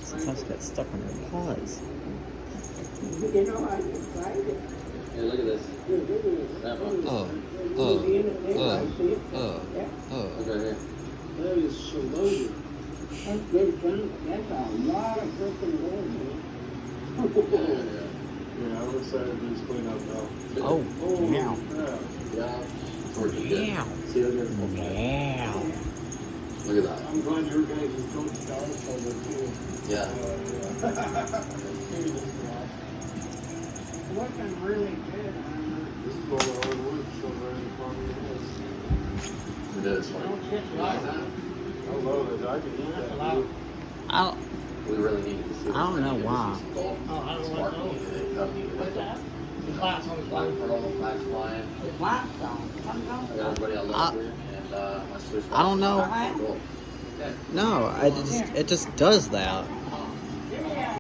Sometimes it gets stuck on your paws. You know, I'm excited. Hey, look at this. That one. Oh. We'll be in it there, I see it. Oh. Yeah. Oh. Look right here. That is so loaded. That's good junk. That's a lot of freaking wood, man. Yeah, I'm excited to do this cleanup now. Oh. Holy Meow. crap. Yeah. It's working good. Meow. See, look at this. Meow. Look at that. I'm glad your guys' coach dogs told it too. Yeah. Looking really good. This is all the hard work so very important. It is. Don't sit You like that? I love it. I can eat That's a that. lot. Dude. I don't. We really needed to see. I don't know why. Oh, I don't Spark know. needed it. Cup needed What's it. that? The glass on the Black floor. pearl, black flying. It's limestone. I got everybody I love here. And my sister. I don't know. Cool. No, it just does that.